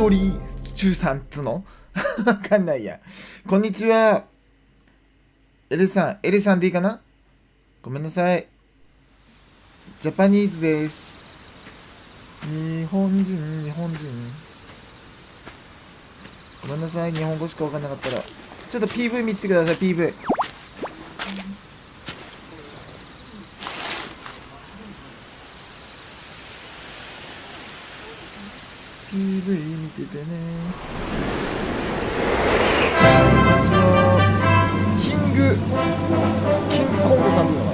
鳥中さんっつのわかんないや。こんにちは。エレさんでいいかな。ごめんなさい。ジャパニーズです。日本人。ごめんなさい。日本語しかわかんなかったら。ちょっと PV 見ててください、PV。PV 見ててね。キングコングさんとかな。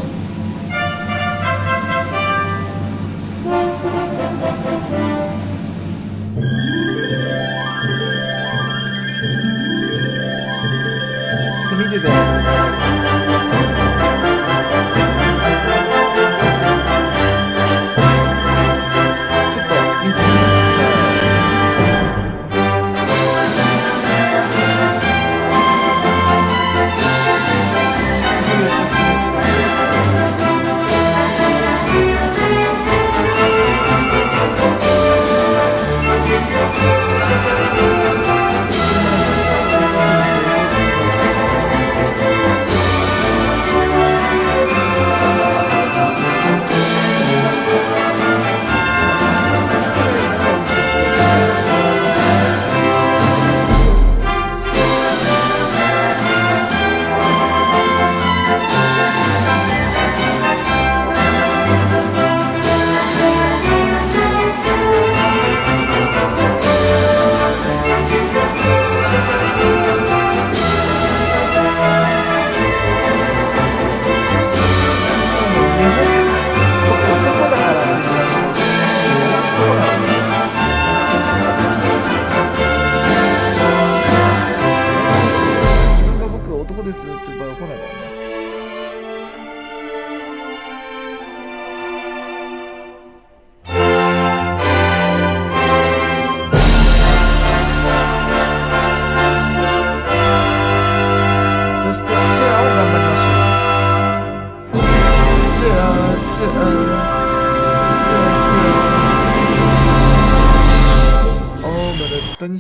ちょっと見てて。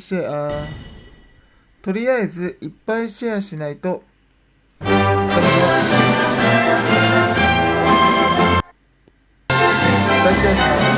シェア。とりあえずいっぱいシェアしないといっぱいシェアしない。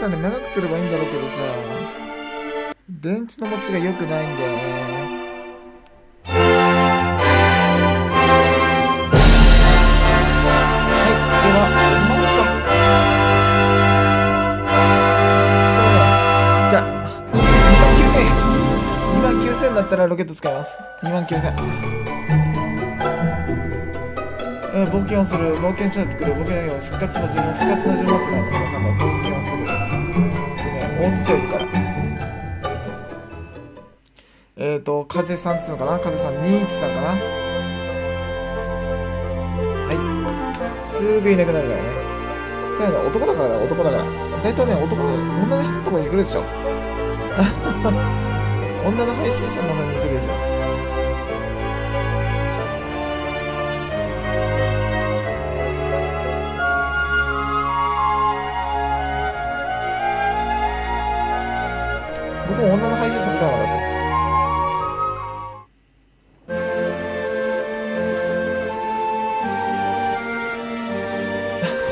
長くすればいいんだろうけどさ、電池の持ちが良くないんだよね。はい、ではじゃあ2万9000だったらロケット使います。2万9000。冒険をする、冒険者を作る、冒険を復活の呪文って何だかわかんない。冒険をする。オートセーブから。風さんっつうのかな、風さん2っつったのかな。はい。すぐいなくなるからね。男だから。大体ね、女の人のとこに行くでしょ。女の配信者の方に行くでしょ。僕も女の配信者みたいなのだって。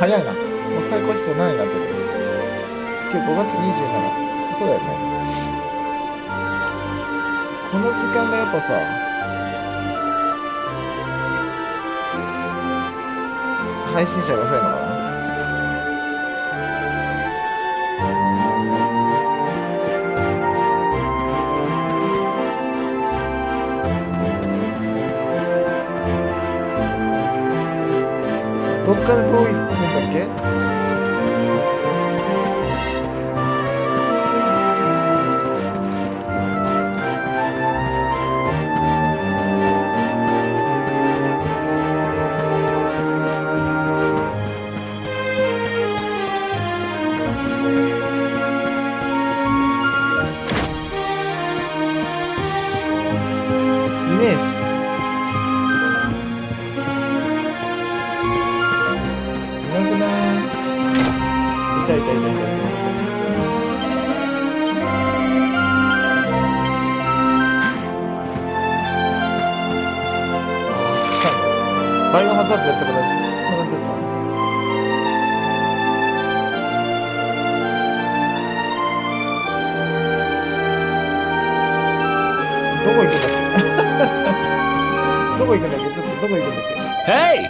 早いな。もう最高視聴何位になってる。今日5月27日。そうだよね。ここの時間がやっぱさ、配信者が増えるのかな。どっからどう行くんだっけ。バイオハザードやったから、そんな感じだったな。どこ行くんだっけどこ行くんだっけ。ちょっとどこ行くんだっけ。ヘイ、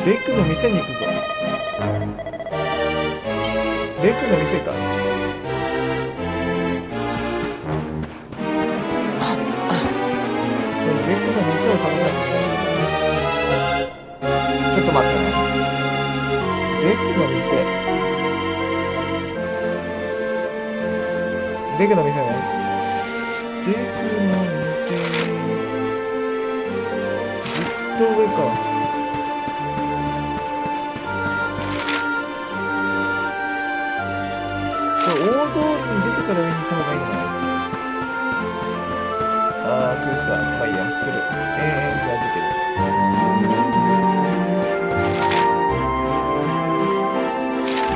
ベックの店に行くぞ。ベックの店か。ベックの店を探さないといけない。ちょっと待ってね。ベックの店。ベックの店ね。ベックの店。ずっと上か。これ大通りに出てから上に行った方がいいのかな。あー、クリスだ。まあいいや、する。じゃあ出てる。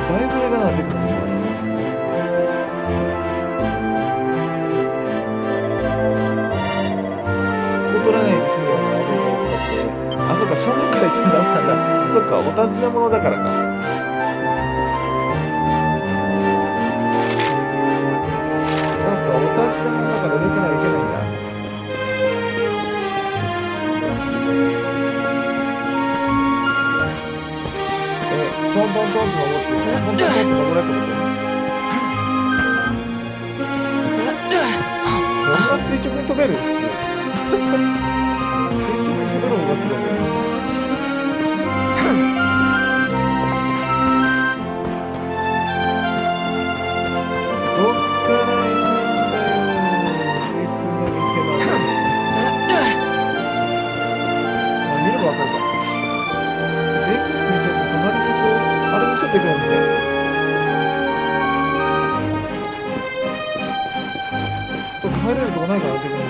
だいぶ上だな、出てくるんですよね。ここ取らないで済むようなルートを使って。あ、そっか、正面から行けばダメなんだ。そっか、お尋ね物だからか。そっか、お尋ね物だから上から行けないんだ。トントントンって登って、トントントンって登れってこと？そんな垂直に飛べる？普通。垂直に飛べる方がすごい。どっから行くんだよ。行くの見せます。見ればわかるか。ベックの店って隣でしょ？あれでしょ、ベックの店。どっか入れるとこないかな、ベックの店。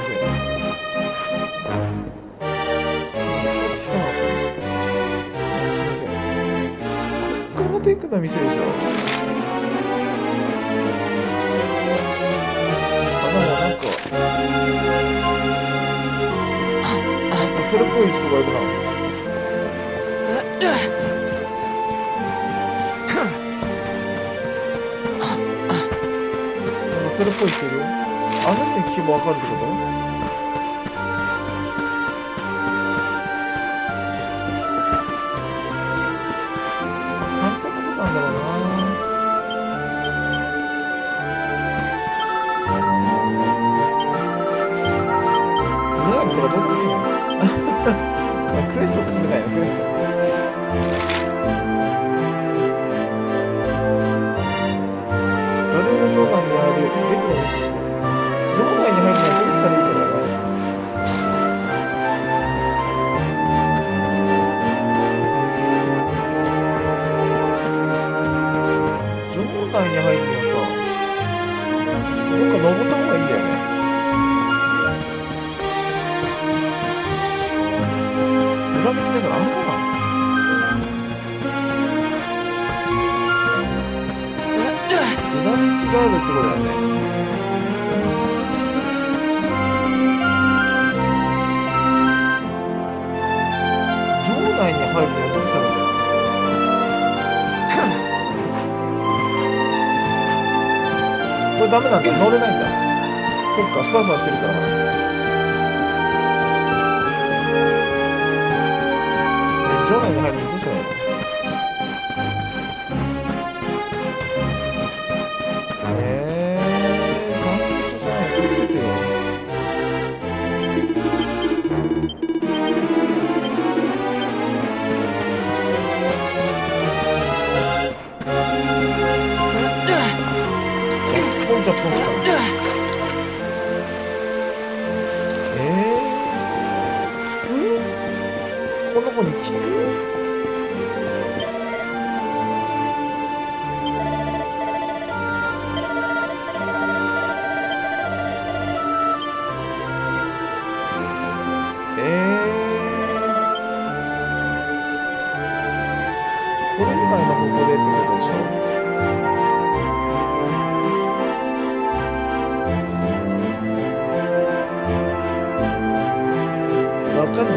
こっからベックの店でしょ。あ、でもなんかそれっぽい人がいるな。それっぽい人いるよ。あの人に聞けばわかるってこと？簡単なことなんだろうな。リアルとかどうでもいいの？クエスト進めないよ、クエスト。場内にあるベックのです。場内に入るのはどうしたらいいかだな。場内に入るのはさ、どっか登った方がいいんだよね。裏道だからあれかな。裏道があるってことだよね。場内に入るにはどうしたらいいんだよ。これダメなんだ。乗れないんだ。そっか、ふわふわしてるから。場内に入るのどうしたらいいの？散歩中じゃないの？気をつけてよ。ポンジャポンジャ。この子に聞く？これ以外の方法でってことでしょ？わかんない。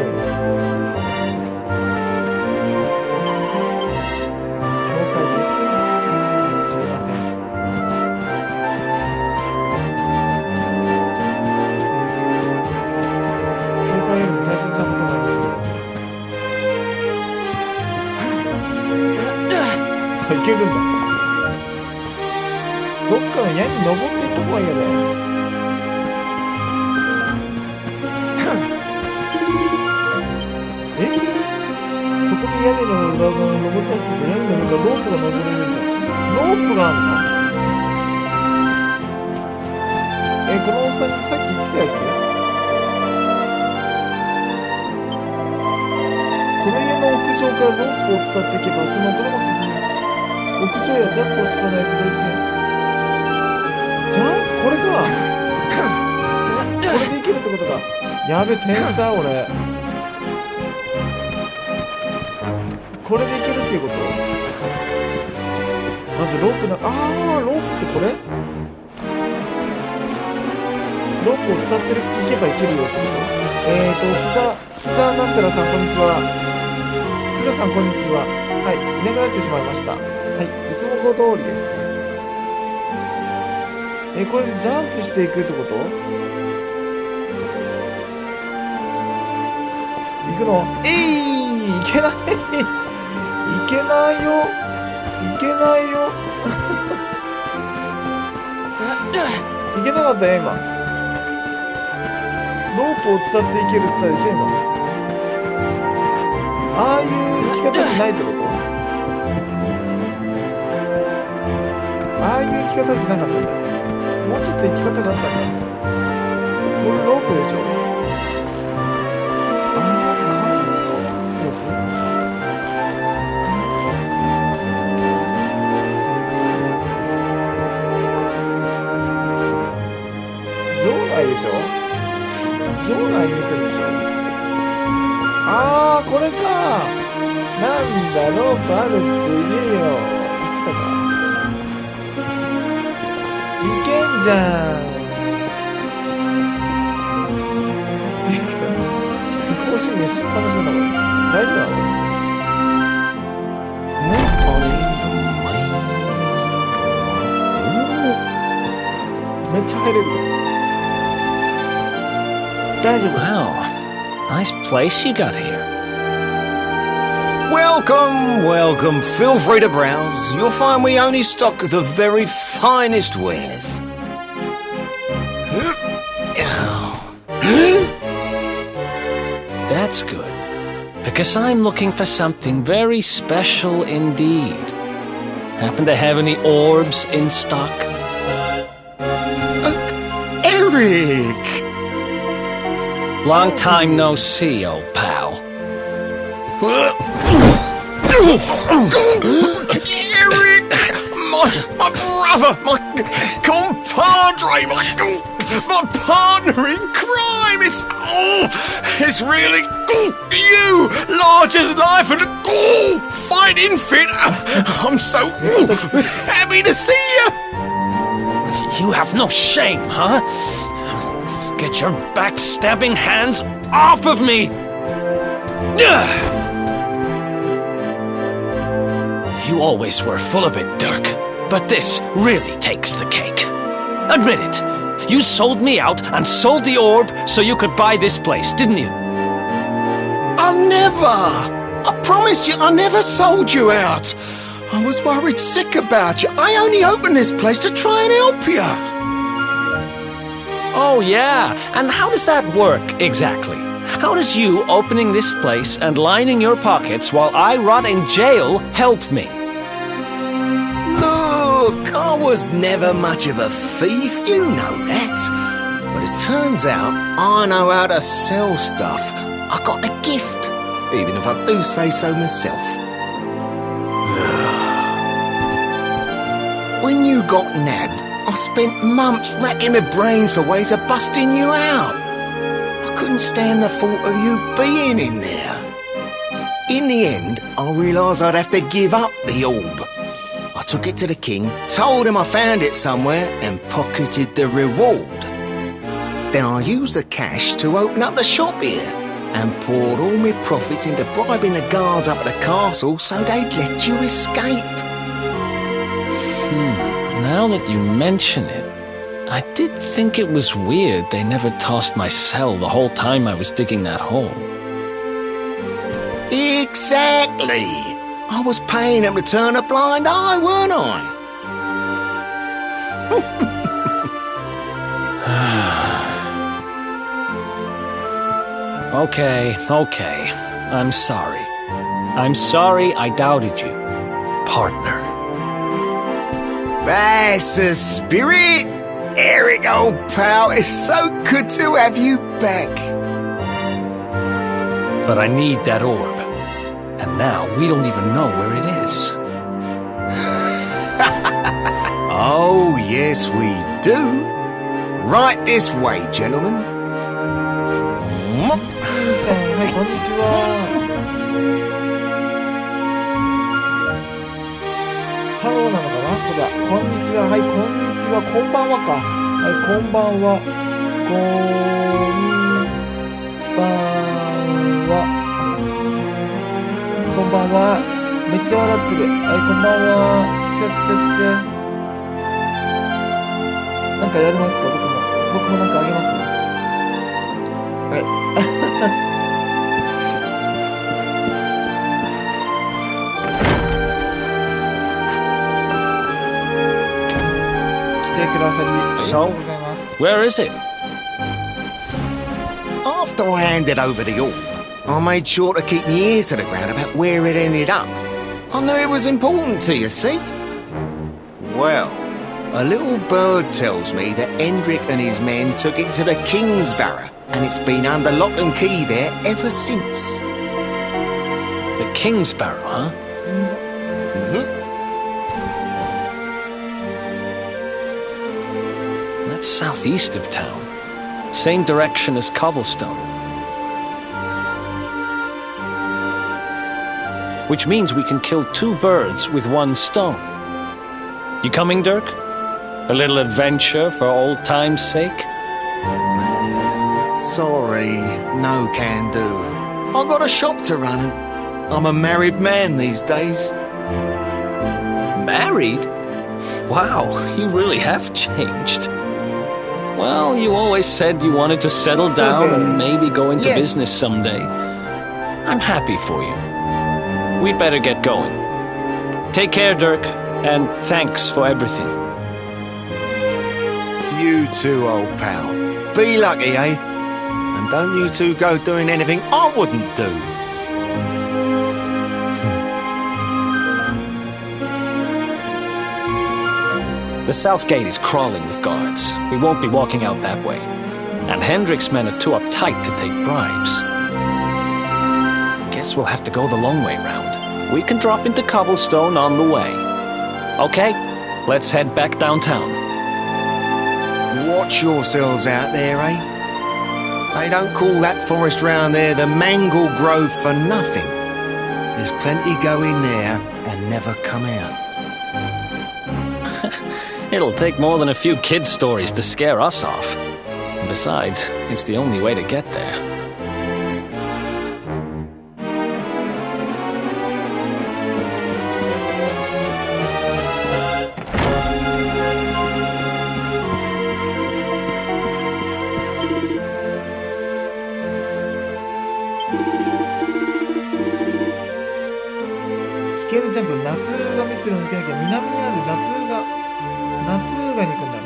いけるんだ。どっかの矢に登っていった方がいいよね。そこに屋根の裏側を登ったりすると屋根の上からロープが登れるんじゃん。ロープがあるの？このおっさんにさっき言ってたやつ？この家の屋上からロープを伝っていけばそのどれも進む。屋上やジャンプを使わないとですね。じゃあこれか。これでいけるってことか。やべ、天才俺。これでいけるっていうこと？まずロープロープってこれ？ロープを伝っていけばいけるよってこと？須田なんたらさんこんにちは。須田さんこんにちは。はい、いなくなってしまいました。はい、いつも通りですね。これでジャンプしていくってこと？行くの？いけないいけないよいけないよいけなかったよ今。ロープを伝っていけるって言ったでしょ今。ああいう生き方じゃないってこと？ああいう生き方じゃなかったんだ。もうちょっと生き方があったんだ。これロープでしょ。場内に行くんでしょ。あーこれか。なんだロープあるって言えよ。言ってたか。いけんじゃん。不法侵入しっぱなしなんだこれ。大丈夫なの？めっちゃ入れる。Wow, nice place you got here. Welcome, welcome. Feel free to browse. You'll find we only stock the very finest wares. That's good, because I'm looking for something very special indeed. Happen to have any orbs in stock? Eric! Long time no see, old pal. Eric! My brother, my compadre, my partner in crime! It's really you! Large as life and fighting fit! I'm so happy to see you! You have no shame, huh? Get your backstabbing hands off of me! You always were full of it, Dirk, but this really takes the cake. Admit it, You sold me out and sold the orb so you could buy this place, didn't you? I never! I promise you, I never sold you out. I was worried sick about you. I only opened this place to try and help you. Oh, yeah. And how does that work, exactly? How does you opening this place and lining your pockets while I rot in jail help me? Look, I was never much of a thief, you know that. But it turns out I know how to sell stuff. I got a gift, even if I do say so myself. When you got nabbed, I spent months racking my brains for ways of busting you out. I couldn't stand the thought of you being in there. In the end, I realised I'd have to give up the orb. I took it to the king, told him I found it somewhere, and pocketed the reward. Then I used the cash to open up the shop here, and poured all my profits into bribing the guards up at the castle so they'd let you escape. Now that you mention it, I did think it was weird they never tossed my cell the whole time I was digging that hole. Exactly! I was paying them to turn a blind eye, weren't I? Okay. I'm sorry. I'm sorry I doubted you, partner. That's the spirit! Eric, old pal, it's so good to have you back. But I need that orb. And now we don't even know where it is. Oh, yes, we do. Right this way, gentlemen. はい、こんにちは。ハローなのかなこれだ。こんにちは。はい、こんにちは。こんばんはか。はい、こんばんは。こんばんは。こんばんは。めっちゃ笑ってる。はい、こんばんは。なんかやりますか僕もなんかあげますはい。So, where is it? After I handed over the orb, I made sure to keep my ears to the ground about where it ended up. I knew it was important to you, see? Well, a little bird tells me that Hendrik and his men took it to the King's Barrow, and it's been under lock and key there ever since. The King's Barrow, huh? Mm-hmm. That's southeast of town. Same direction as Cobblestone. Which means we can kill two birds with one stone. You coming, Dirk? A little adventure for old time's sake? Sorry, no can do. I got a shop to run and I'm a married man these days. Married? Wow, you really have changed. Well, you always said you wanted to settle down and maybe go into business someday. I'm happy for you. We'd better get going. Take care, Dirk, and thanks for everything. You too, old pal. Be lucky, eh? And don't you two go doing anything I wouldn't do. The south gate is crawling with guards. We won't be walking out that way. And Hendrik's men are too uptight to take bribes. Guess we'll have to go the long way round. We can drop into Cobblestone on the way. Okay, let's head back downtown. Watch yourselves out there, eh? They don't call that forest round there the Mangle Grove for nothing. There's plenty go in there and never come out. It'll take more than a few kid stories to scare us off. Besides, it's the only way to get there. 路を抜けなきゃ南にあるナプーガに行くんだ。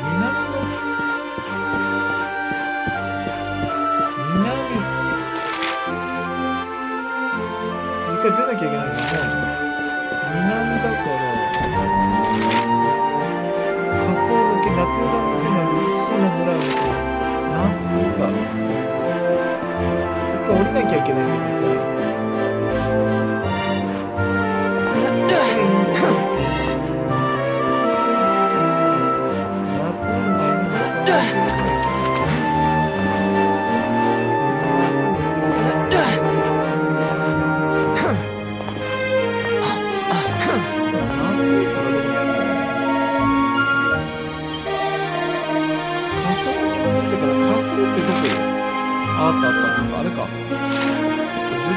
一回出なきゃいけないんですね。南だから仮想抜けナプーガの地にある石の村を抜けナプーガ一回降りなきゃいけないんですよ。あれか。ずっ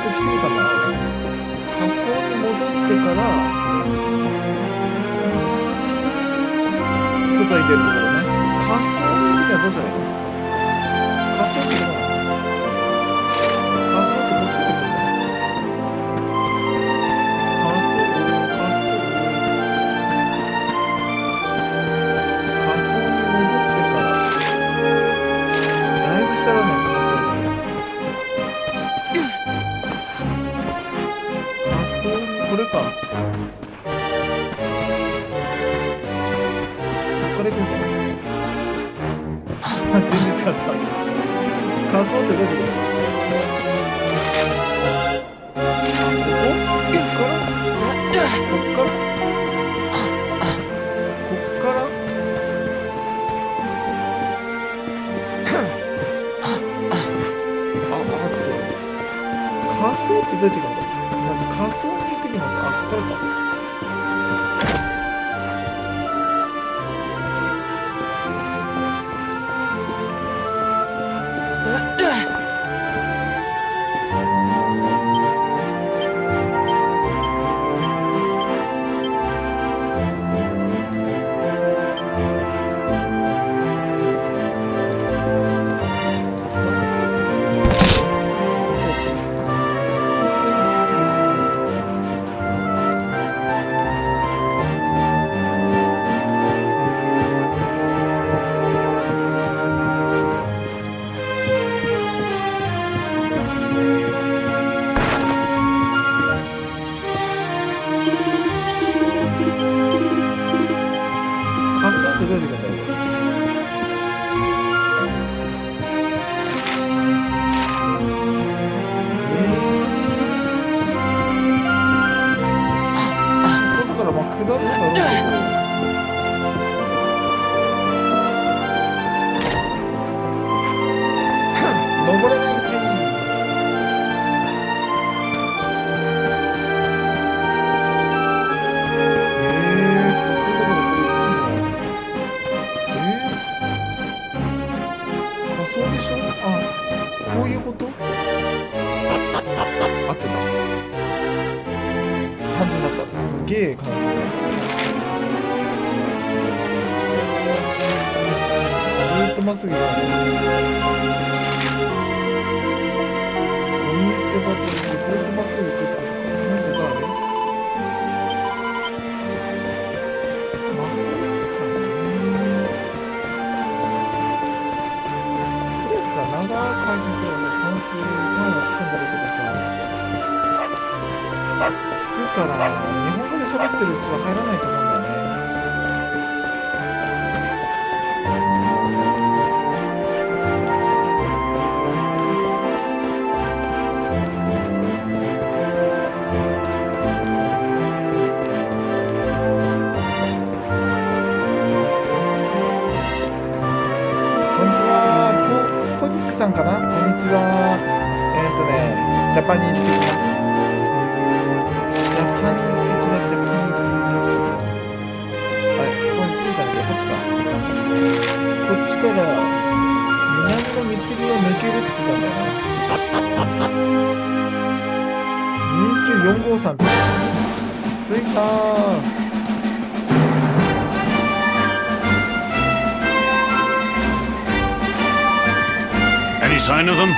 と来てたんだ。仮想に戻ってから、外に出るところね。仮想の時はどうしたらいいの？仮想ってどうなの？仮想ってどっちから来るの？仮想に戻ってから、だいぶ下だね。これか。これ行くんだ。全然違った。仮想って出てくる。こっから仮想って出てくるんだ。まず仮想に行くにます。ここからか。まっすぐ行かない。ゴミ捨て場とずっとまっすぐ行くってことか。何かある？とりあえずさ、長く配信すればさ、3週間はつくんだろうけどさ、つくから日本語で喋ってるうちは入らないと思うんだよね。さんかな？こんにちは。ジャパニーズ的な。ジャパニーズ的なジャパニーズ。あれ、ここに着いたんだけど、こっちか。こっちから南の密林を抜けるって言ってたんだよな。29453って。着いたー。Any sign of them?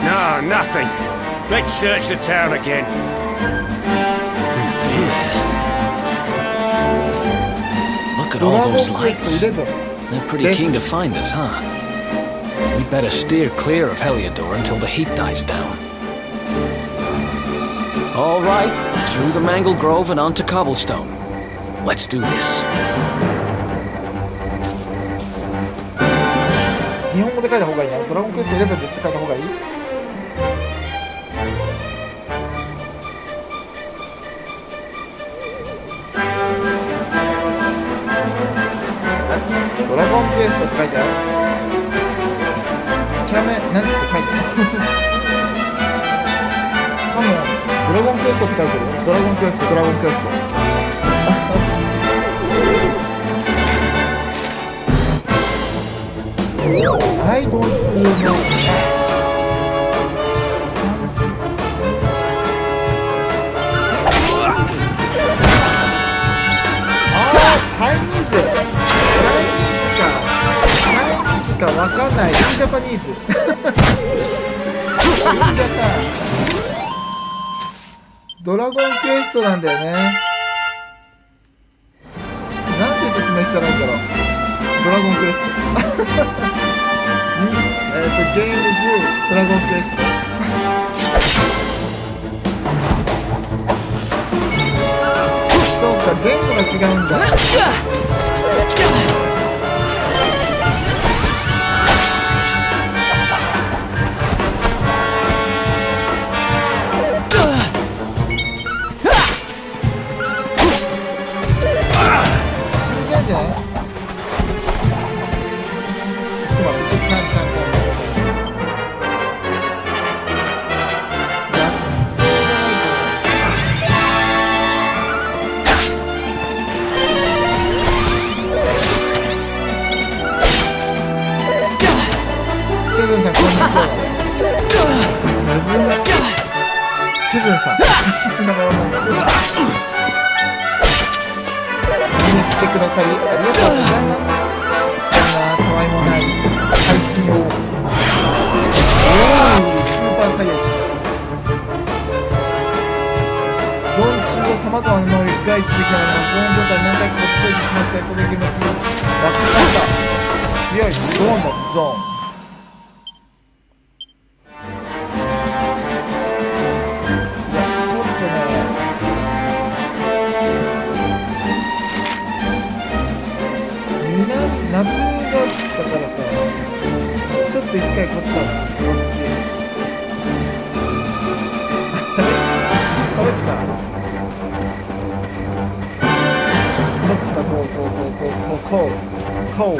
No, nothing. Let's search the town again. at all those lights. They're pretty keen to find us, huh? We better steer clear of Heliodor until the heat dies down. All right, through the Mangle Grove and onto Cobblestone. Let's do this. 日本語で書いた方がいいな。ドラゴンクエスト11で書いた方がいい？ドラゴンクエストって書いてある。キャメ、何って書いてある。多分ドラゴンクエストって書いてる。ドラゴンクエスト、ドラゴンクエスト。はい、どうぞ。チャイニーズかわかんない。ジャパニーズ。ドラゴンクエストなんだよね。なんて説明したらいいんだろう。ドラゴンクエスト。ゲームズドラゴンクエスト。そうか、言語が違うんだ。セブンさん。見に来てくださりありがとうございます。こんなたわいもない配信を。スーパーサイヤ人。ゾーン中を様々な能力が一時期なります。ゾーン状態何回か落ち着いてきました。このゲームは次にラップました。強いゾーンだゾーン。夏だったからさ、ちょっと一回こっちだな、こっち。こっちか。こっちか、こう。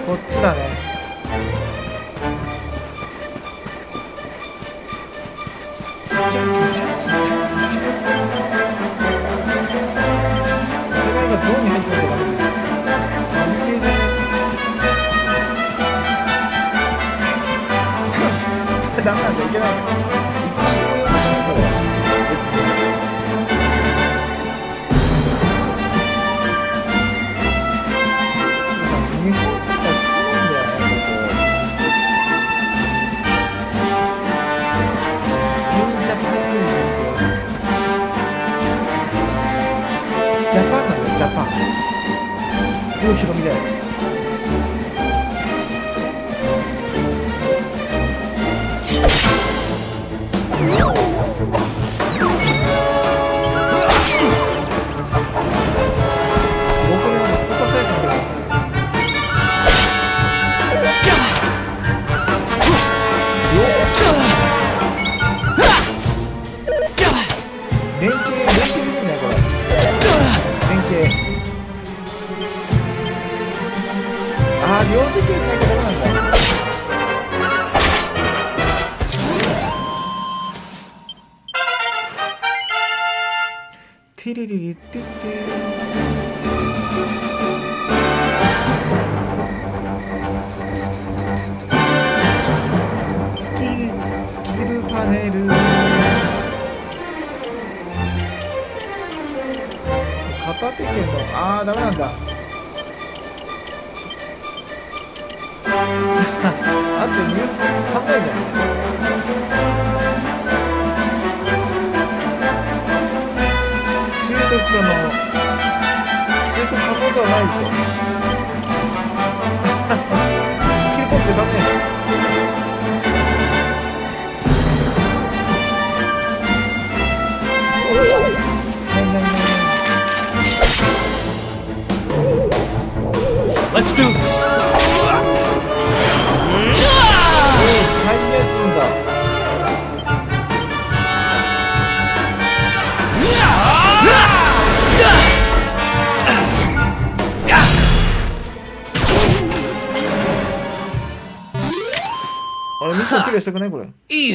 こっちだね。どうに入ってるのかな。ダメなんだ、いけないの。日本とか好きなんだよね、ジャパンなんだよ、ジャパン。郷ひろみだよ。連携ですね、これ。連携。ああ、両手系しなきゃダメなんだ。ティリリリティティ。スキルパネル。片手剣の、あー、ダメなんだ。あと2、考えじゃん。シュートないでしょ。スキルポップダメ。Let's do this. 最悪だ。あれミッションクリアしたくないこれ。Easy. そ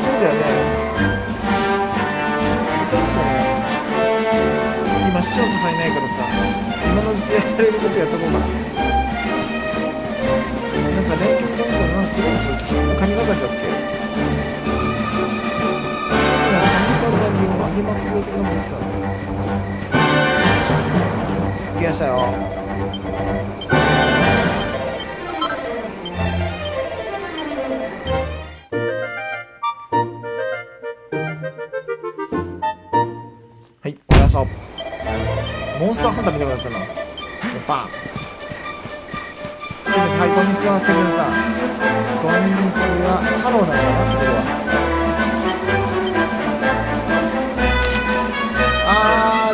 うだよね。確かに今視聴者さんいないからさ、今のうちやれることやっとこうかな。なんか連携コンソールなんかするんでしょ。神がかりだっけ。神がかりを上げますよって思ったの。クリアしたよ。はい、おやさ。モンスターハンター見たくなったな。バーン。はい、こんにちは、セブンさん。こんにちは。ハローなのかな、これは。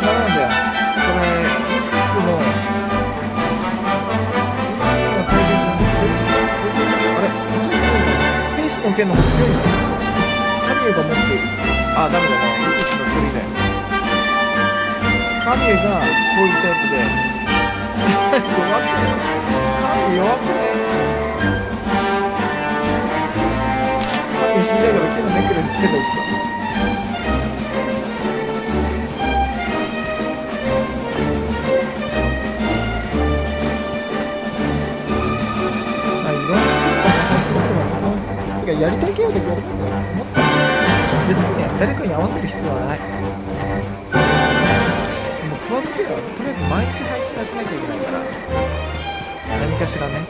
ダメなんだよ。これ、イスの大量のあれ、兵士の剣の方が強いの？神が持っている。ダメだな。イスの距離だよ。神がこういうタイプで弱くね。神弱くね。神死んじゃうから木のネックレスつけておくか。いろんなことがやりたい系をできるんだよ。別にね、誰かに合わせる必要はない。とりあえず毎日配信はしなきゃいけないから何かしらね、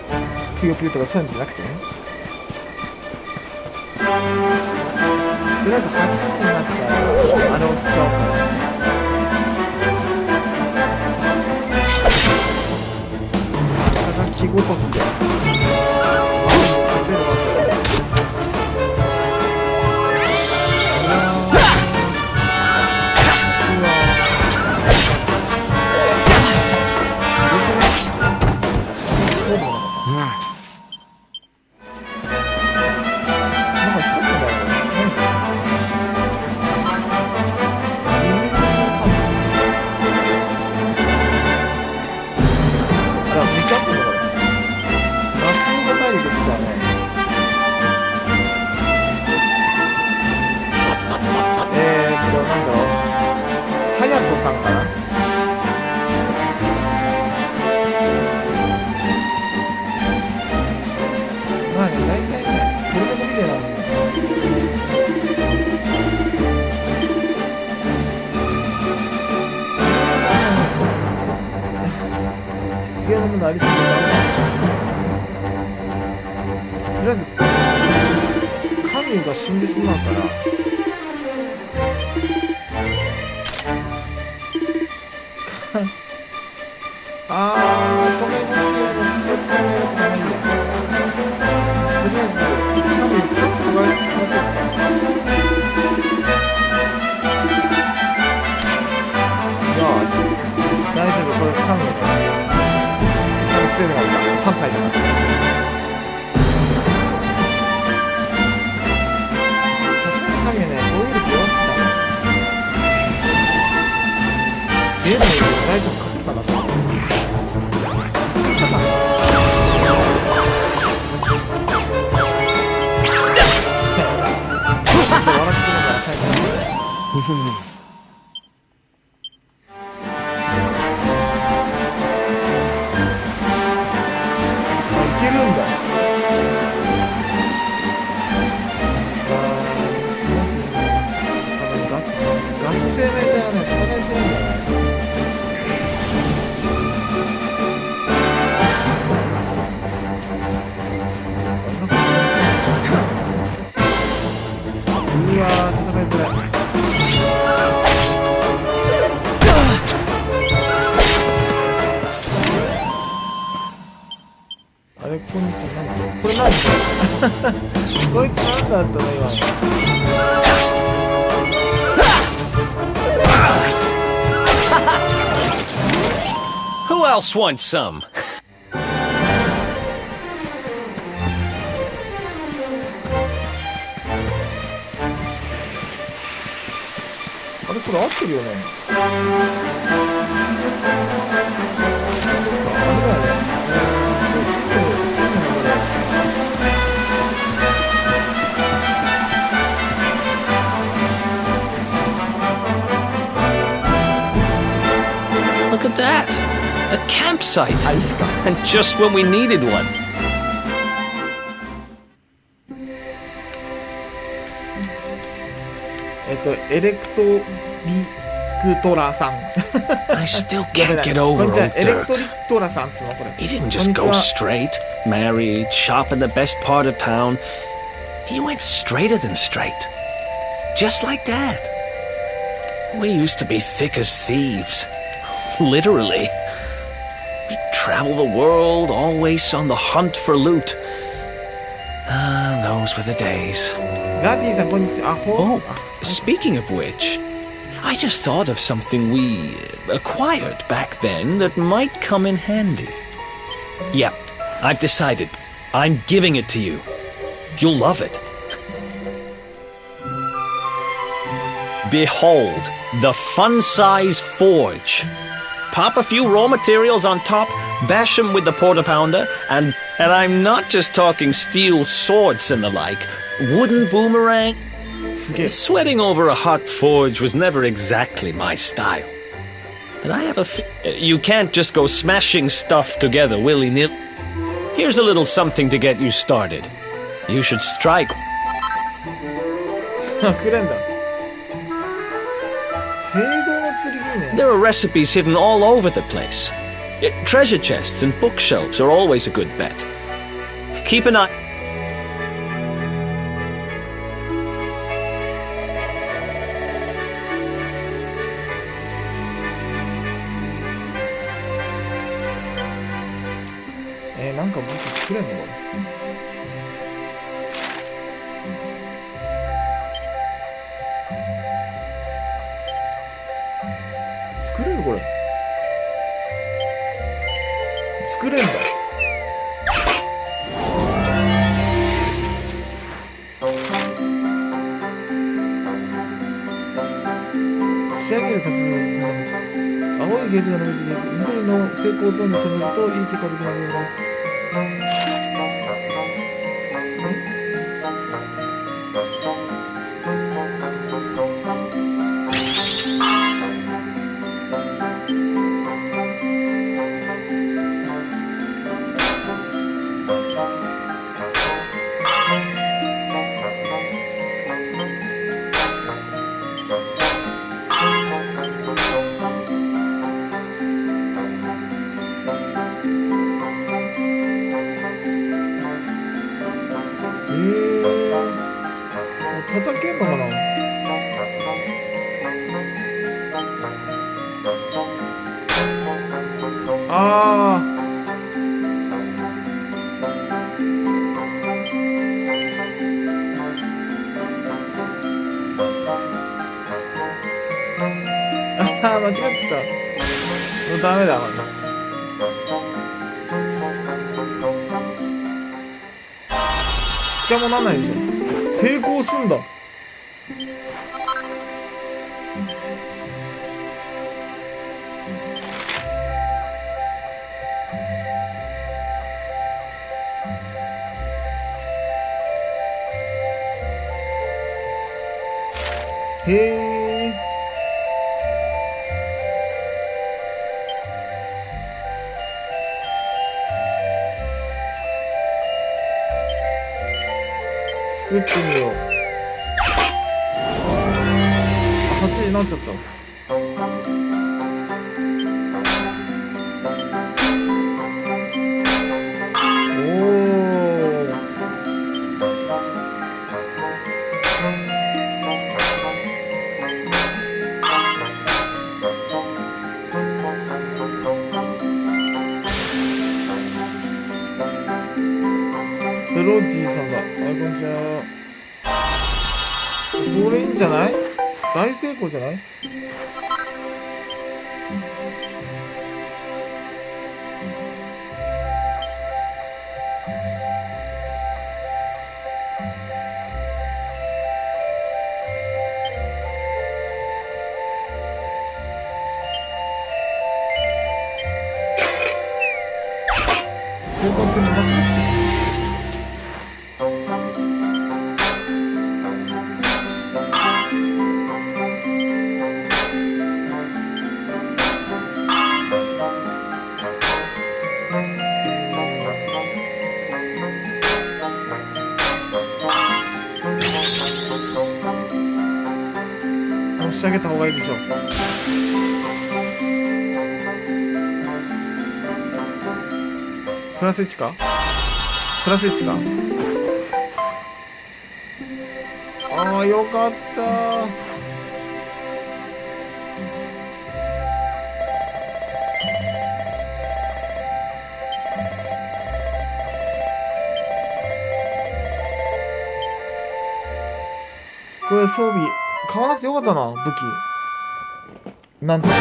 ぷよぷよとかそういうんじゃなくてね、とりあえず8時になったらあれを使おうかな。ただ気ごときで必要なものありすぎてダメだ。とりあえず神が死んでしまうからごめんなさい。ないんだ。とりあえず神を2つ加えましょうか。よし、大丈夫。これ神が強いのがいた。関西じゃなくて。さすがに神はね、防衛力弱すぎたね。ゲームの大丈夫かったかなと思って。笑ってるから最後まで。うわー、戦いづらい。こいつなんだったの今の。Who else wants some? あれこれ合ってるよね。あれだよね。Look at that! A campsite! And just when we needed one. エレクトリクトラさん。I still can't get over エレク Old トリクトラさんっつうのこれ。 He didn't just go straight, married, shop in the best part of town. He went straighter than straight. Just like that. We used to be thick as thieves. Literally. We'd travel the world, always on the hunt for loot. Ah, those were the days. ラディさんこんにちは。Oh, speaking of which, I just thought of something we acquired back then that might come in handy. Yep, I've decided. I'm giving it to you. You'll love it. Behold, the fun-size forge. Pop a few raw materials on top, bash them with the porta-pounder, and I'm not just talking steel swords and the like. Wooden boomerang. Sweating over a hot forge was never exactly my style. But I have you can't just go smashing stuff together willy-nilly. Here's a little something to get you started. You should strike. くれんだ。聖堂の剣ね。 There are recipes hidden all over the place. Treasure chests and bookshelves are always a good bet. Keep an eye. なんか武器作れんのかな。作れるこれ。作れんだ。仕上げる活動。青いゲージが伸びて緑の成功ゾーンに止めるといい結果的なようだ。叩けんのかな。ああ。ああ、間違ってた。もうダメだ。しかもなんないでしょ。成功すんだ。へえ。作ってみよう。あ、8になっちゃった。ローティーさんだ。はい、こんにちは。これいいんじゃない？大成功じゃない？生活になって押し上げた方がいいでしょう。プラス1か？プラス1か？ああ、よかったー。これ装備買わなくてよかったな、武器。なんとか。じ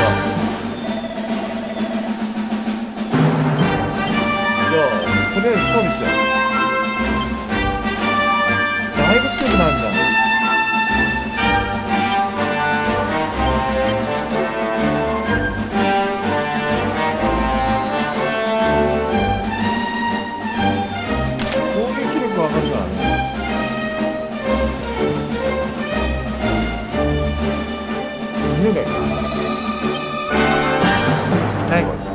ゃあ、とりあえず装備しよう。だいぶ強くなるんだ。攻撃力上がるからね。犬がいる。最後です。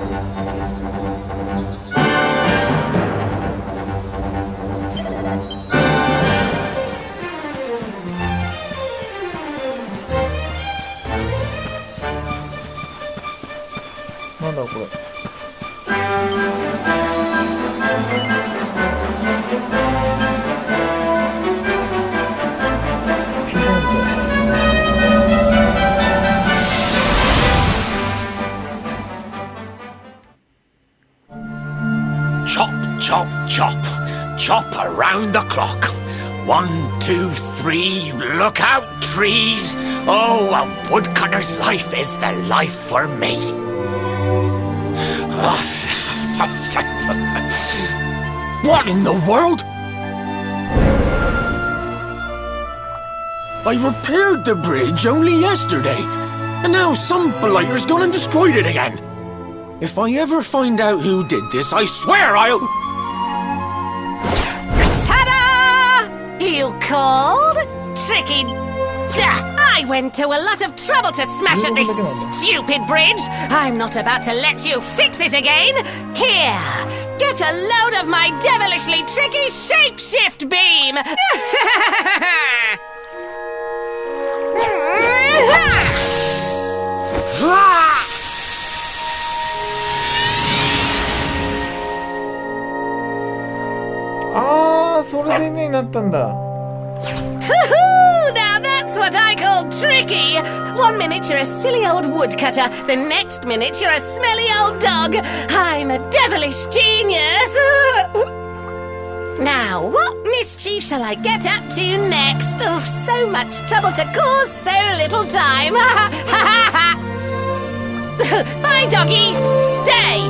なんだろうこれ。ピノンと。Chop, chop, chop. Chop around the clock. 1, 2, 3. Look out, trees. Oh, a woodcutter's life is the life for me. What in the world? I repaired the bridge only yesterday, and now some blighter's gone and destroyed it again. If I ever find out who did this, I swear I'll... Ta-da! You called? Tricky... I went to a lot of trouble to smash up this stupid bridge. I'm not about to let you fix it again. Here, get a load of my devilishly tricky shapeshift beam. Ah, それでね、なったんだ。Now that's what I call tricky. 1 minute you're a silly old woodcutter, the next minute you're a smelly old dog. I'm a devilish genius. Now, what mischief shall I get up to next? Oh, so much trouble to cause so little time. Bye, doggy. Stay.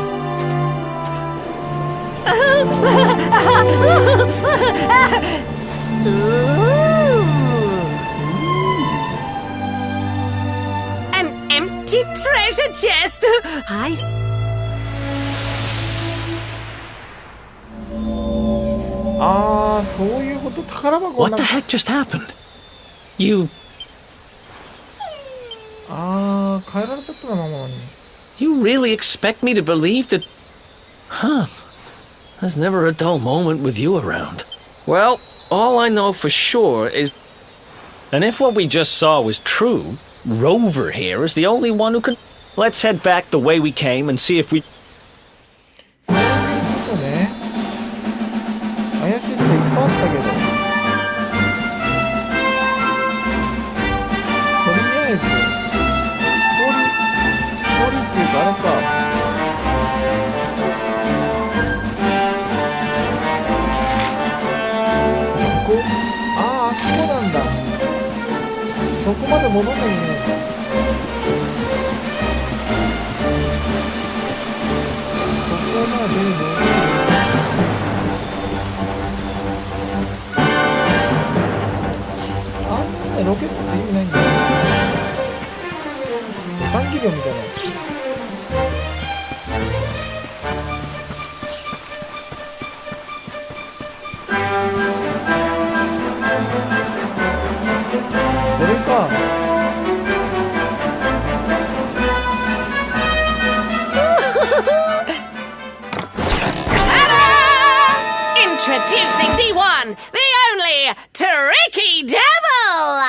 An empty treasure chest.そういうこと、宝箱。 What the heck just happened? You 変えられちゃったな、ママに。 You really expect me to believe that... Huh. There's never a dull moment with you around. Well, all I know for sure is... And if what we just saw was true, Rover here is the only one who could... Let's head back the way we came and see if we... そういうことね。怪しいこといっぱいあったけど。とりあえず、一人っていうかあれか。こまで戻んなきゃいけないんだ。そこはまあ出るの。あんなロケットって意味ないんだよ。短期秒みたいな。これか。Introducing the one, the only, Tricky Devil!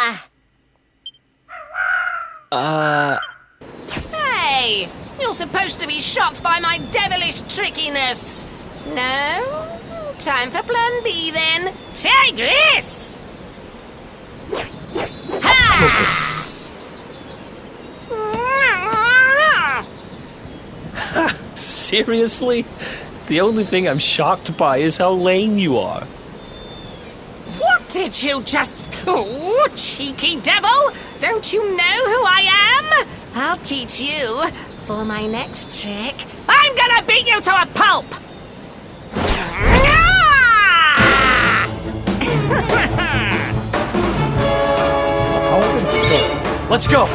Hey, you're supposed to be shocked by my devilish trickiness. No? Time for plan B then. Take this! Ha! Seriously? The only thing I'm shocked by is how lame you are. What did you just... Oh, cheeky devil! Don't you know who I am? I'll teach you. For my next trick, I'm gonna beat you to a pulp! Let's go!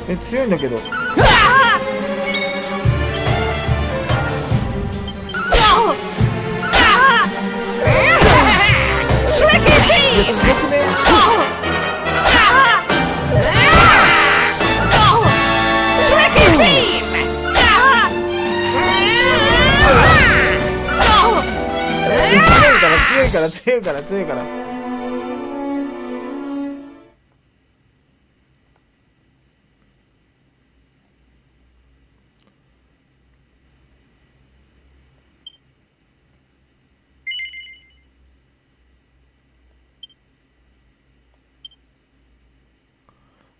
Eh, 強いんだけど。強いから。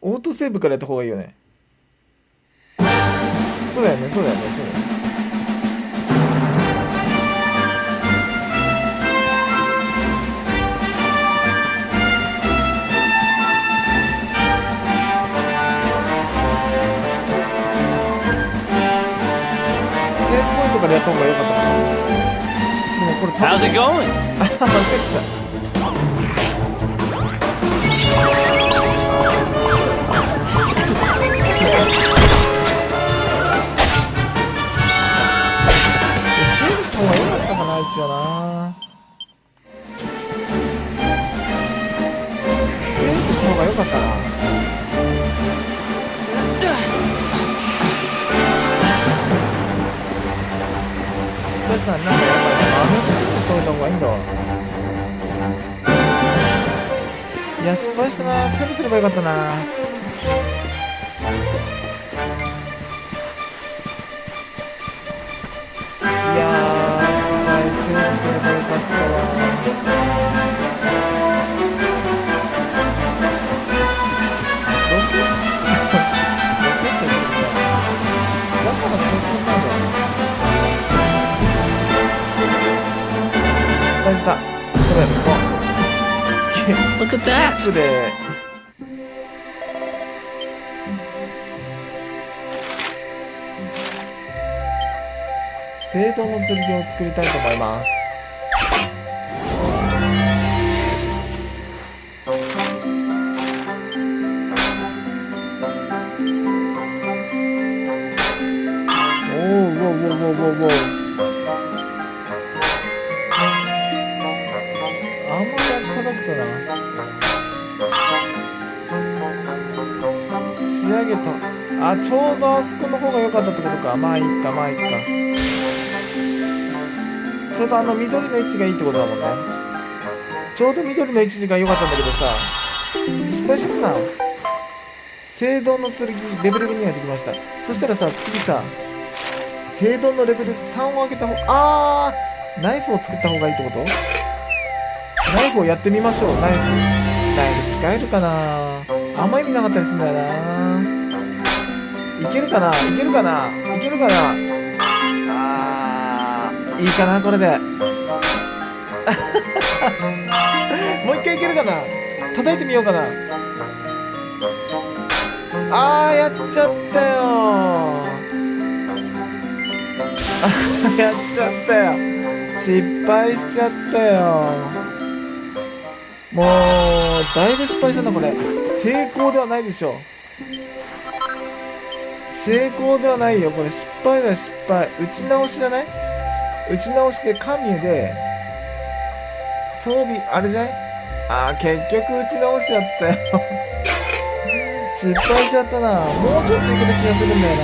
オートセーブからやった方がいいよね。そうだよね。からやった方が良かったかな。でもこれ多分 How's it going? 一応な。セーブした方が良かったな。なんかやっぱりそういうのがいいんだわ。いや失敗したな。セーブすればよかったな。いやー失敗、セーブすればよかったわ。ロケットってだからそうなんだよ。Look at that! 聖堂の剣を作りたいと思います。おお。仕上げた。あ、ちょうどあそこの方が良かったってことか。まあいいか。ちょうど緑の位置がいいってことだもんね。ちょうど緑の位置が良かったんだけどさ、失敗しちゃったな。聖堂の剣レベル2ができました。そしたらさ、次さ、聖堂のレベル3を上げた方、ナイフを作った方がいいってこと？ナイフをやってみましょう。ナイフ使えるかな。あんま意味なかったりするんだよな。いけるかな、いけるかな、いけるかな。いいかな、これで。もう一回いけるかな。叩いてみようかな。やっちゃったよ。やっちゃったよ。失敗しちゃったよ。もう、だいぶ失敗したな、これ。成功ではないでしょ。成功ではないよ、これ。失敗だ、失敗。打ち直しじゃない？打ち直しで、神で、装備、あれじゃない？結局打ち直しちゃったよ。失敗しちゃったな。もうちょっといけた気がするんだよな。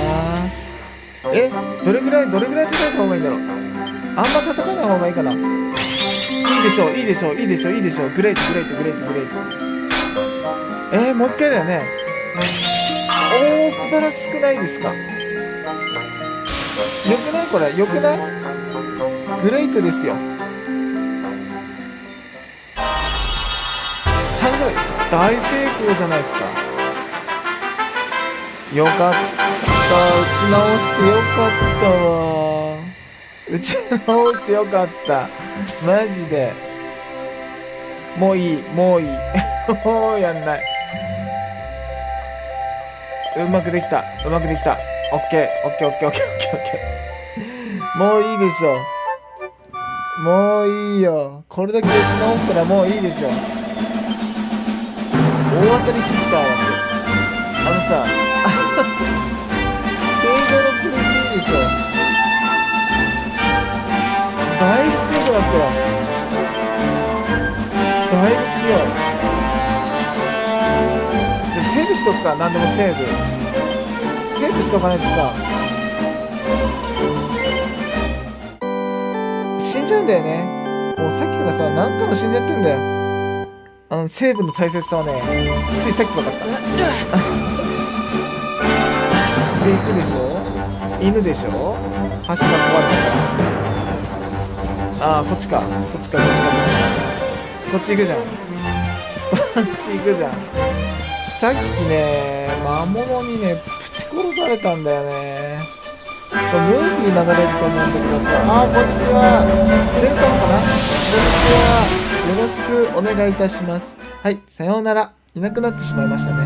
どれぐらい叩いた方がいいんだろう。あんま叩かない方がいいかな。いいでしょ、いいでしょ、いいでしょ、いいでしょ。グレート。もう一回だよね。素晴らしくないですか。よくないこれ、よくない？グレートですよ。3ぐらい。大成功じゃないですか。よかった。打ち直してよかったわ。打ち直してよかった。マジで。もういい。もうやんない。うまくできた。オッケー。もういいでしょ。もういいよ。これだけ打ち直したらもういいでしょ。大当たりヒッターだって。さ、正常の釣りでいいでしょ。だいぶ強くなったよ。だいぶ強い。じゃあセーブしとくか。なんでもセーブしとかないとさ、死んじゃうんだよね。もうさっきからさ、何回も死んじゃってんだよ。セーブの大切さはね、ついさっき分かった。で、行くでしょ。犬でしょ。橋が壊れたから。こっちか。こっち行くじゃん。さっきね、魔物にね、プチ殺されたんだよね。ムービー流れると思うんだけどさ。こんにちは。ゼンさんかな。こんにちは。よろしくお願いいたします。はい、さようなら。いなくなってしまいましたね。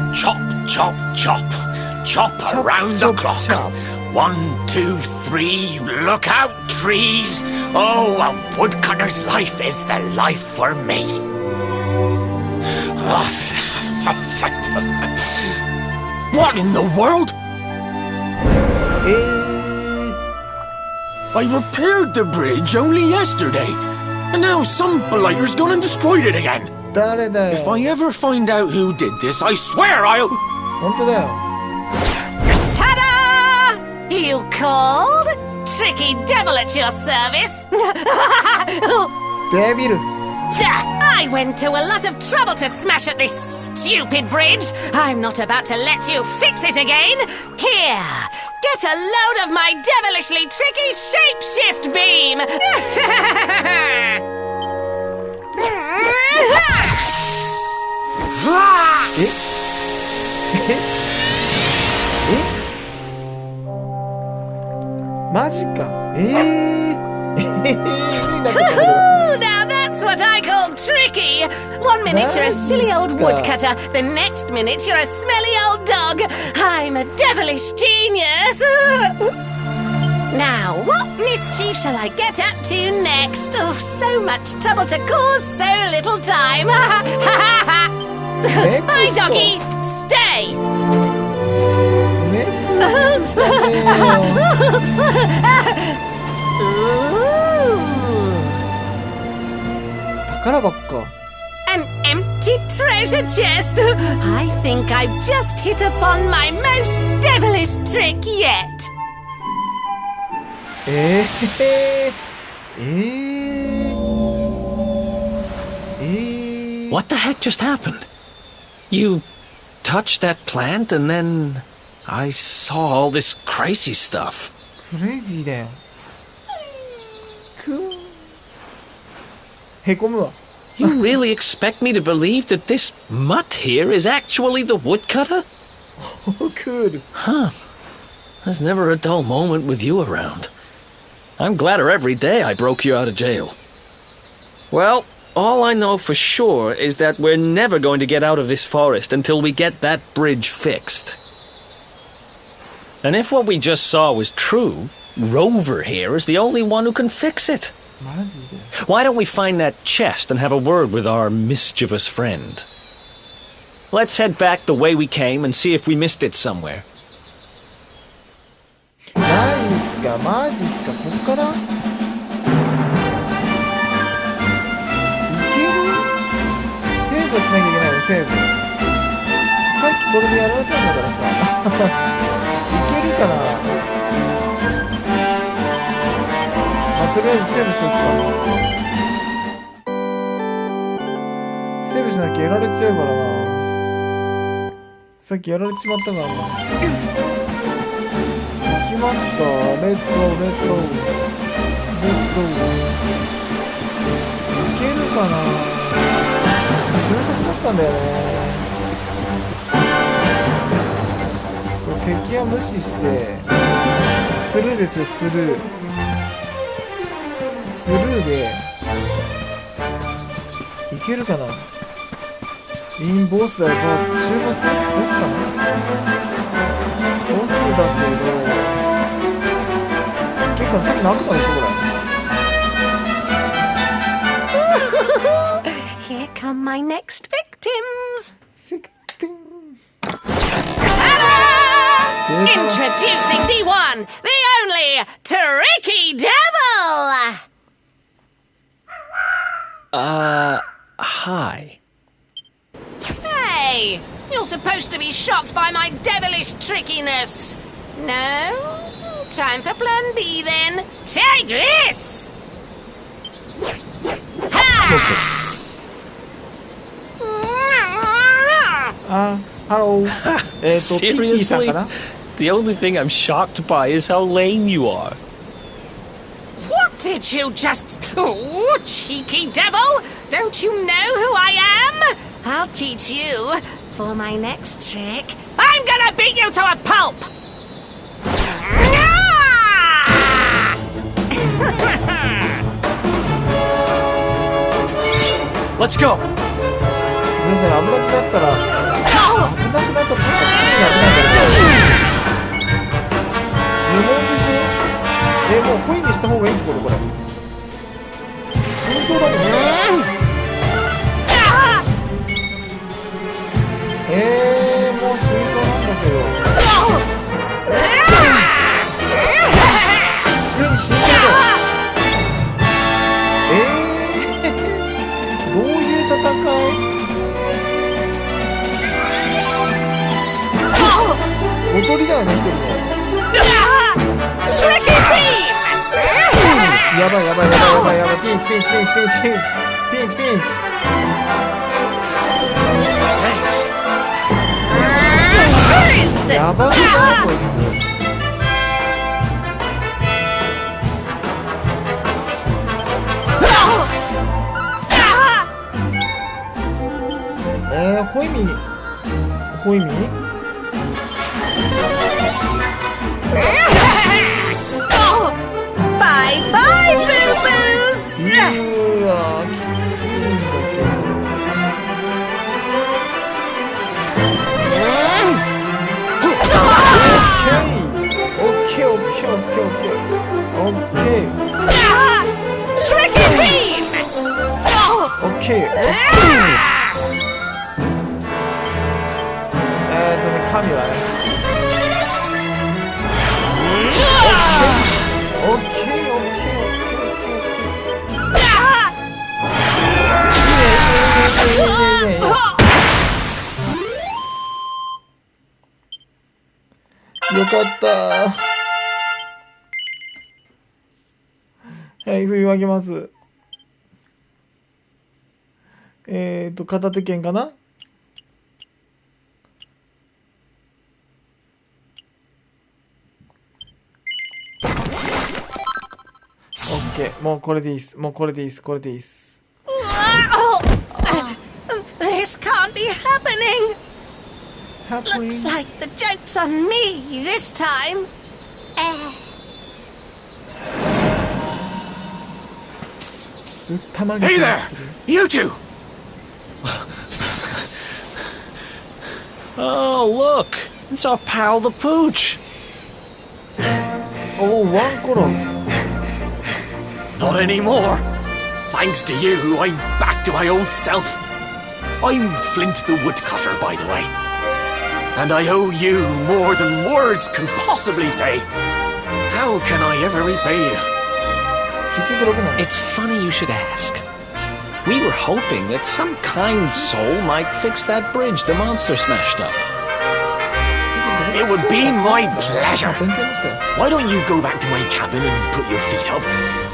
Chop around the clock. 1, 2, 3, look out, trees. Oh, a woodcutter's life is the life for me. What in the world? I repaired the bridge only yesterday, and now some blighter's gone and destroyed it again. If I ever find out who did this, I swear I'll... 本当だよ。Ta-da! You called? Tricky devil at your service. Devil. I went to a lot of trouble to smash at this stupid bridge. I'm not about to let you fix it again. Here, get a load of my devilishly tricky shapeshift beam. Magica. Now that's what I call tricky. 1 minute you're a silly old woodcutter, the next minute you're a smelly old dog. I'm a devilish genius. Now, what mischief shall I get up to next? Oh, so much trouble to cause so little time. Bye, doggy. Stay. 宝ばっか。 An empty treasure chest. I think I've just hit upon my most devilish trick yet. What the heck just happened? You touched that plant and then I saw all this crazy stuff. クレイジーだよ。へこむわ。You really expect me to believe that this mutt here is actually the woodcutter? Cool. Huh. There's never a dull moment with you around. I'm gladder every day I broke you out of jail. Well, all I know for sure is that we're never going to get out of this forest until we get that bridge fixed. And if what we just saw was true, Rover here is the only one who can fix it. Why don't we find that chest and have a word with our mischievous friend? Let's head back the way we came and see if we missed it somewhere. ないんすか、マジっすか、こっからいける？セーブしなきゃいけないの、セーブ。さっきこれでやられたんだからさ。いけるかな。まあ、とりあえずセーブしとくか。セーブしなきゃやられちゃうからな。さっきやられちまったからな。行きますか。レッツゴー、レッツゴー。レッツゴー。いけるかな。瞬殺だったんだよね。敵は無視して、スルーですよ、スルー。スルーで、いけるかな。インボスだよ、ボス。中ボス？ボスかな？ボスだけど、結構さっきの悪魔でしょ、これ。Here come my next victims. Introducing the one, the only, Tricky Devil! Hi. Hey, you're supposed to be shocked by my devilish trickiness. No? Time for plan B then. Take this! Hello. Seriously? The only thing I'm shocked by is how lame you are. What did you just... Oh, cheeky devil! Don't you know who I am? I'll teach you. For my next trick, I'm gonna beat you to a pulp! Let's go! 皆さん危なくなったら危なくなったら危ないんだけど日本でしょ。もう恋にした方がいいってことこれ。真相だもんね。もう真相なんだけど。普通に真相だ。どういう戦い？おとりだよね、一人の。やばいやばいやばいやばいやばい。ピンチピンチピンチピンチピンチピンチピンチ。やばくないこいつ。ホイミホイミバイバイブーブーズ。うわきついんだけど。オッケーオッケーオッケーオッケーオッケーオッケー。トリッキービーム。オッケー。神はね。オッケーオッケーオッケーオッケー。よかった。はい、振り分けます。片手剣かな。もうこれでいいっす。もうこれでいいっす。これでいいっす。This can't be happening. Looks like the joke's on me this time. Hey there! You two! Oh, look! It's our pal the Pooch! Oh, ワンコロン。 Not anymore. Thanks to you, I'm back to my old self. I'm Flint the Woodcutter, by the way. And I owe you more than words can possibly say. How can I ever repay you? 結局6なの。 It's funny you should ask. We were hoping that some kind soul might fix that bridge the monster smashed up. It would be my pleasure. 勉強になったよ。 Why don't you go back to my cabin and put your feet up?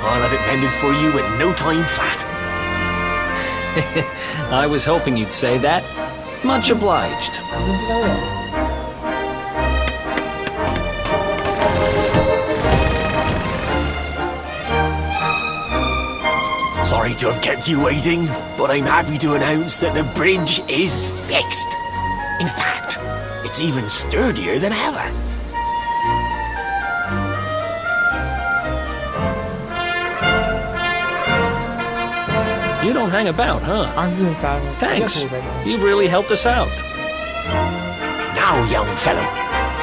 I'll have it mended for you in no time flat. I was hoping you'd say that. Much obliged. 全然ダメだよ。 Sorry to have kept you waiting, but I'm happy to announce that the bridge is fixed. In fact, it's even sturdier than ever. You don't hang about, huh? アンジュンさん、ありがとう Thanks. ございます。 You've really helped us out. Now, young fellow,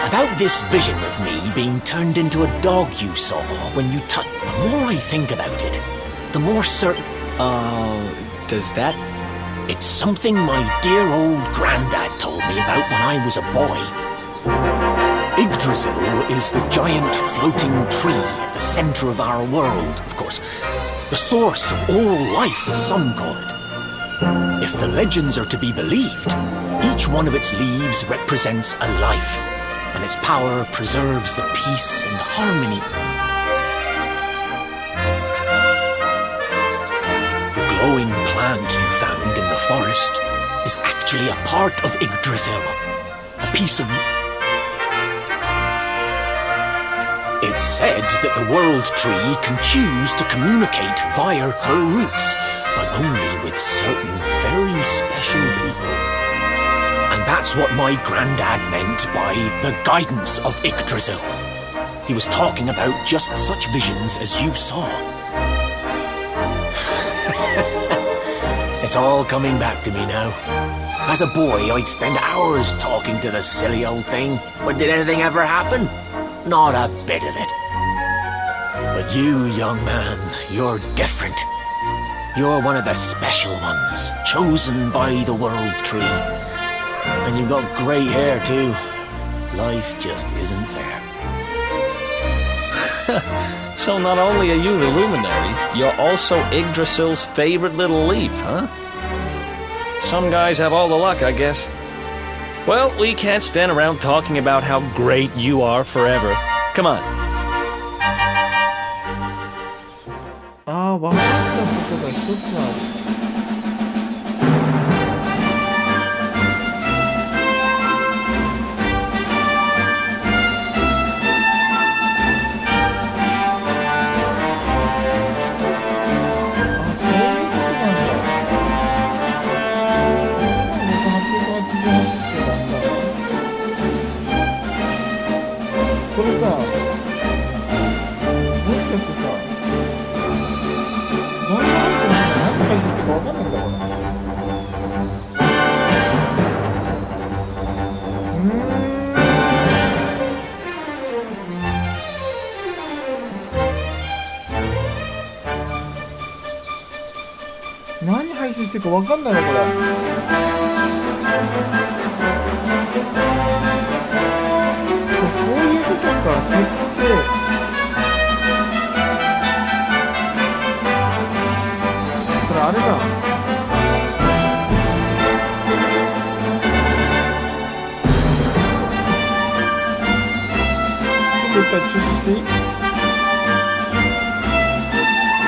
about this vision of me being turned into a dog you saw when you touched. The more I think about it, the more certain. Does that... It's something my dear old granddad told me about when I was a boy. Yggdrasil is the giant floating tree, the center of our world, of course. The source of all life, as some call it. If the legends are to be believed, each one of its leaves represents a life, and its power preserves the peace and harmony. The glowing plant you found in the forest is actually a part of Yggdrasil, a piece of... It's said that the World Tree can choose to communicate via her roots, but only with certain very special people. And that's what my granddad meant by the guidance of Yggdrasil. He was talking about just such visions as you saw. It's all coming back to me now. As a boy, I'd spend hours talking to the silly old thing, but did anything ever happen? Not a bit of it. But you, young man, you're different. You're one of the special ones, chosen by the World Tree. And you've got great hair, too. Life just isn't fair. So not only are you the luminary, you're also Yggdrasil's favorite little leaf, huh? Some guys have all the luck, I guess. Well, we can't stand around talking about how great you are forever. Come on. ああ、分かったことが一つはある。これさ、もしかしてさ、何回してか分かんないんだこれ。何配信してるか分かんないなこれ。設定これあれだ